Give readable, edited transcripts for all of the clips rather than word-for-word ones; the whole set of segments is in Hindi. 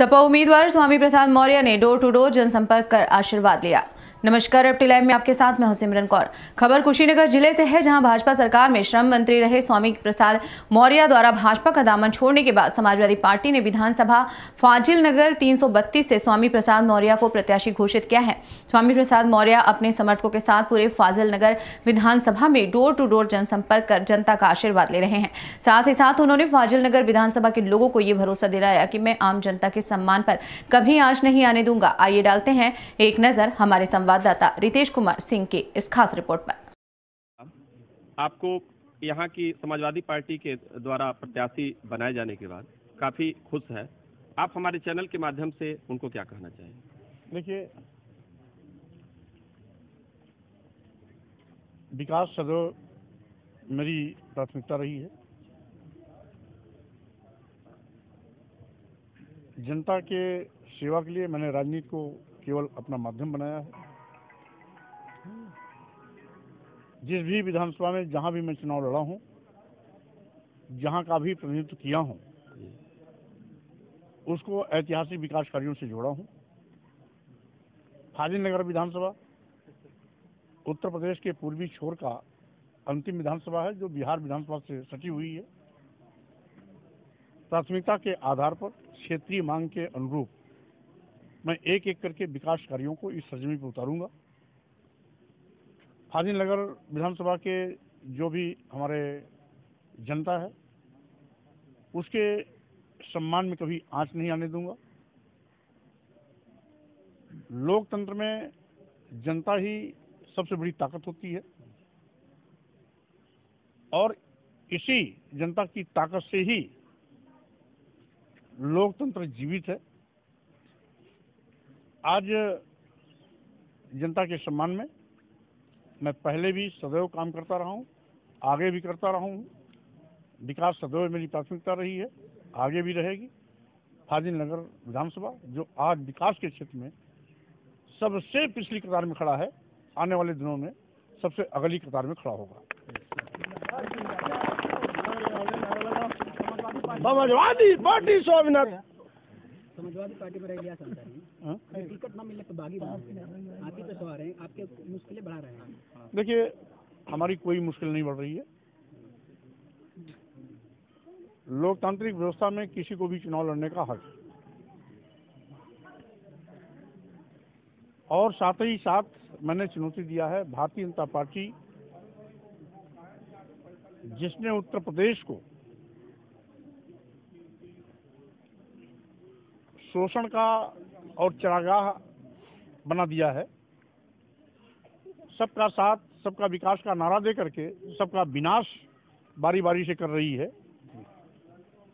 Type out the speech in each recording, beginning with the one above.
सपा उम्मीदवार स्वामी प्रसाद मौर्य ने डोर टू डोर जनसंपर्क कर आशीर्वाद लिया। नमस्कार, अपटी लाइव में आपके साथ मैं हूं सिमरन कौर। खबर कुशीनगर जिले से है, जहां भाजपा सरकार में श्रम मंत्री रहे स्वामी प्रसाद मौर्य द्वारा भाजपा का दामन छोड़ने के बाद समाजवादी पार्टी ने विधानसभा फाजिल नगर 332 से स्वामी प्रसाद मौर्य को प्रत्याशी घोषित किया है। स्वामी प्रसाद मौर्य अपने समर्थकों के साथ पूरे फाजिल नगर विधानसभा में डोर टू डोर जनसंपर्क कर जनता का आशीर्वाद ले रहे हैं। साथ ही साथ उन्होंने फाजिल नगर विधानसभा के लोगों को ये भरोसा दिलाया कि मैं आम जनता के सम्मान पर कभी आंच नहीं आने दूंगा। आइए डालते हैं एक नजर हमारे संवाददाता रितेश कुमार सिंह की इस खास रिपोर्ट पर। आपको यहाँ की समाजवादी पार्टी के द्वारा प्रत्याशी बनाए जाने के बाद काफी खुश है, आप हमारे चैनल के माध्यम से उनको क्या कहना चाहेंगे? देखिए, विकास सदैव मेरी प्राथमिकता रही है। जनता के सेवा के लिए मैंने राजनीति को केवल अपना माध्यम बनाया है। जिस भी विधानसभा में जहां भी मैं चुनाव लड़ा हूं, जहां का भी प्रतिनिधित्व किया हूं, उसको ऐतिहासिक विकास कार्यों से जोड़ा हूं। फाजिल नगर विधानसभा उत्तर प्रदेश के पूर्वी छोर का अंतिम विधानसभा है, जो बिहार विधानसभा से सटी हुई है। प्राथमिकता के आधार पर क्षेत्रीय मांग के अनुरूप मैं एक एक करके विकास कार्यों को इस सरजमी पर उतारूंगा। फाजिल नगर विधानसभा के जो भी हमारे जनता है, उसके सम्मान में कभी आंच नहीं आने दूंगा। लोकतंत्र में जनता ही सबसे बड़ी ताकत होती है और इसी जनता की ताकत से ही लोकतंत्र जीवित है। आज जनता के सम्मान में मैं पहले भी सदैव काम करता रहा हूं, आगे भी करता रहा हूं। विकास सदैव मेरी प्राथमिकता रही है, आगे भी रहेगी। फाजिल नगर विधानसभा जो आज विकास के क्षेत्र में सबसे पिछली कतार में खड़ा है, आने वाले दिनों में सबसे अगली कतार में खड़ा होगा। समाजवादी पार्टी स्वामीनाथ समाजवादी पार्टी पर टिकट न मिलने पर बागी आप ही पे सवार हैं, आपके मुश्किलें बढ़ा रहे हैं। देखिए, हमारी कोई मुश्किल नहीं बढ़ रही है। लोकतांत्रिक व्यवस्था में किसी को भी चुनाव लड़ने का हक है और साथ ही साथ मैंने चुनौती दिया है भारतीय जनता पार्टी, जिसने उत्तर प्रदेश को शोषण का और चरागाह बना दिया है। सबका साथ सबका विकास का नारा दे करके सबका विनाश बारी बारी से कर रही है।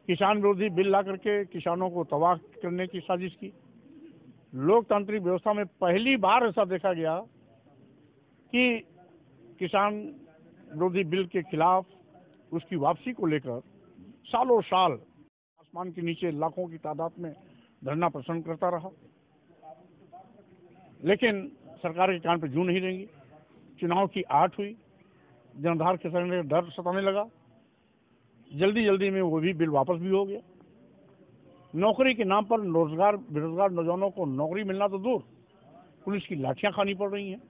किसान विरोधी बिल ला करके किसानों को तबाह करने की साजिश की। लोकतांत्रिक व्यवस्था में पहली बार ऐसा देखा गया कि किसान विरोधी बिल के खिलाफ उसकी वापसी को लेकर सालों साल आसमान के नीचे लाखों की तादाद में धरना प्रदर्शन करता रहा, लेकिन सरकार के कान पर जू नहीं देंगी। चुनाव की आठ हुई, जनधार खिसकने का डर सताने लगा। जल्दी जल्दी में वो भी बिल वापस भी हो गया। नौकरी के नाम पर बेरोजगार नौजवानों को नौकरी मिलना तो दूर, पुलिस की लाठियां खानी पड़ रही हैं।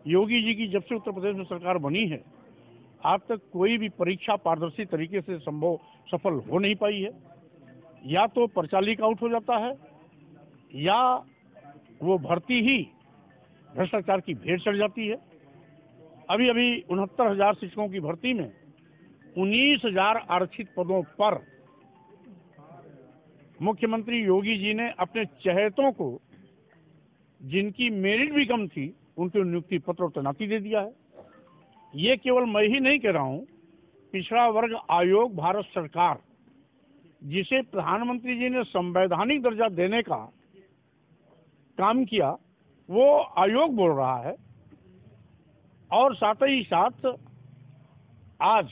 योगी जी की जब से उत्तर प्रदेश में सरकार बनी है, आज तक कोई भी परीक्षा पारदर्शी तरीके से सफल हो नहीं पाई है। या तो पर्चा लीक आउट हो जाता है, या वो भर्ती ही भ्रष्टाचार की भेंट चढ़ जाती है। अभी 69,000 शिक्षकों की भर्ती में 19,000 आरक्षित पदों पर मुख्यमंत्री योगी जी ने अपने चहेतों को, जिनकी मेरिट भी कम थी, उनको नियुक्ति पत्र और तैनाती दे दिया है। ये केवल मैं ही नहीं कह रहा हूं, पिछड़ा वर्ग आयोग भारत सरकार, जिसे प्रधानमंत्री जी ने संवैधानिक दर्जा देने का काम किया, वो आयोग बोल रहा है। और साथ ही साथ आज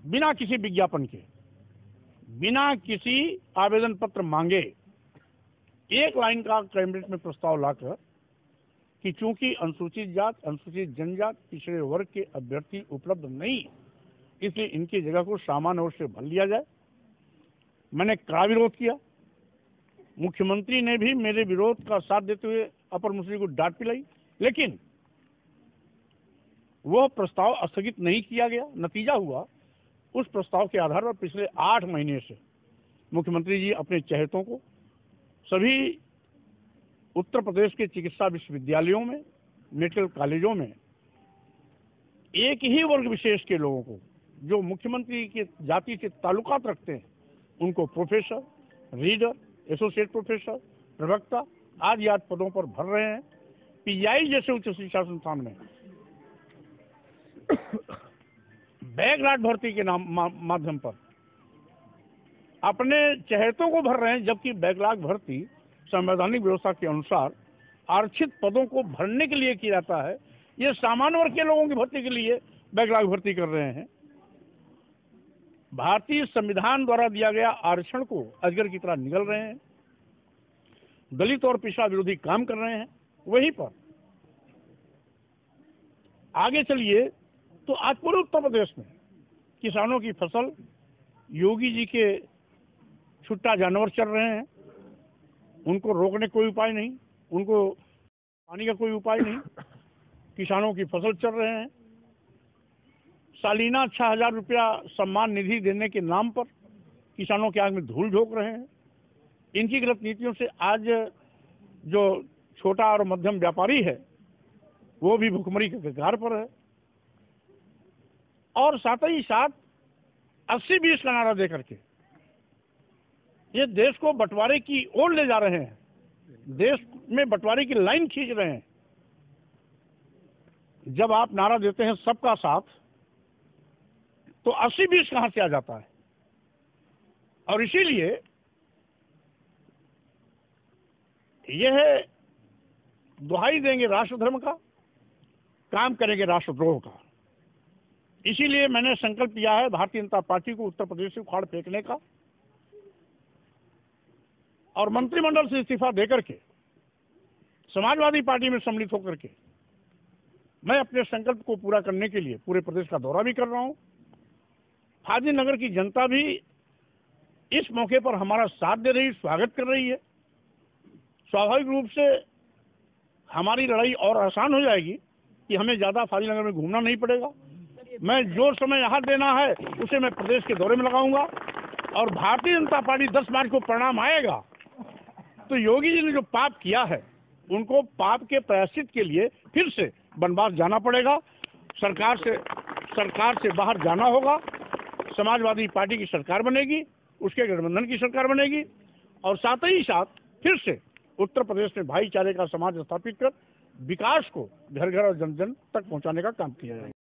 बिना किसी विज्ञापन के, बिना किसी आवेदन पत्र मांगे, एक लाइन का कैबिनेट में प्रस्ताव लाकर कि चूंकि अनुसूचित जात, अनुसूचित जनजात, पिछड़े वर्ग के अभ्यर्थी उपलब्ध नहीं, इसलिए इनकी जगह को सामान्य वर्ग से भर लिया जाए। मैंने कड़ा विरोध किया। मुख्यमंत्री ने भी मेरे विरोध का साथ देते हुए अपर मुख्यमंत्री को डांट पिलाई, लेकिन वह प्रस्ताव स्थगित नहीं किया गया। नतीजा हुआ, उस प्रस्ताव के आधार पर पिछले 8 महीने से मुख्यमंत्री जी अपने चहेतों को सभी उत्तर प्रदेश के चिकित्सा विश्वविद्यालयों में, मेडिकल कॉलेजों में एक ही वर्ग विशेष के लोगों को, जो मुख्यमंत्री के जाति से ताल्लुकात रखते हैं, उनको प्रोफेसर, रीडर, एसोसिएट प्रोफेसर, प्रवक्ता आदि पदों पर भर रहे हैं। पीजीआई जैसे उच्च शिक्षा संस्थान में बैकलॉग भर्ती के माध्यम पर अपने चहेतों को भर रहे हैं, जबकि बैकलॉग भर्ती संवैधानिक व्यवस्था के अनुसार आरक्षित पदों को भरने के लिए किया जाता है। ये सामान्य वर्ग के लोगों की भर्ती के लिए बैकलॉग भर्ती कर रहे हैं। भारतीय संविधान द्वारा दिया गया आरक्षण को अजगर की तरह निगल रहे हैं, दलित और पिछड़ा विरोधी काम कर रहे हैं। वहीं पर आगे चलिए तो आज पूरे उत्तर प्रदेश में किसानों की फसल, योगी जी के छुट्टा जानवर चल रहे हैं, उनको रोकने कोई उपाय नहीं, उनको पानी का कोई उपाय नहीं, किसानों की फसल चल रहे हैं। सालीना 6000 रुपया सम्मान निधि देने के नाम पर किसानों के आग में धूल झोंक रहे हैं। इनकी गलत नीतियों से आज जो छोटा और मध्यम व्यापारी है वो भी भुखमरी के कगार पर है। और साथ ही साथ 80-20 का नारा देकर के ये देश को बंटवारे की ओर ले जा रहे हैं, देश में बंटवारे की लाइन खींच रहे हैं। जब आप नारा देते हैं सबका साथ, तो 80-20 कहां से आ जाता है? और इसीलिए यह दुहाई देंगे राष्ट्र धर्म का, काम करेंगे राष्ट्रद्रोह का। इसीलिए मैंने संकल्प लिया है भारतीय जनता पार्टी को उत्तर प्रदेश से उखाड़ फेंकने का और मंत्रिमंडल से इस्तीफा देकर के समाजवादी पार्टी में सम्मिलित होकर के मैं अपने संकल्प को पूरा करने के लिए पूरे प्रदेश का दौरा भी कर रहा हूं। फाजिलनगर की जनता भी इस मौके पर हमारा साथ दे रही, स्वागत कर रही है। स्वाभाविक रूप से हमारी लड़ाई और आसान हो जाएगी कि हमें ज्यादा फाजिलनगर में घूमना नहीं पड़ेगा। मैं जो समय यहाँ देना है उसे मैं प्रदेश के दौरे में लगाऊंगा और भारतीय जनता पार्टी 10 मार्च को परिणाम आएगा तो योगी जी ने जो पाप किया है उनको पाप के प्रायश्चित के लिए फिर से वनवास जाना पड़ेगा, सरकार से बाहर जाना होगा। समाजवादी पार्टी की सरकार बनेगी, उसके गठबंधन की सरकार बनेगी और साथ ही साथ फिर से उत्तर प्रदेश में भाईचारे का समाज स्थापित कर विकास को घर घर और जन जन तक पहुंचाने का काम किया जाएगा।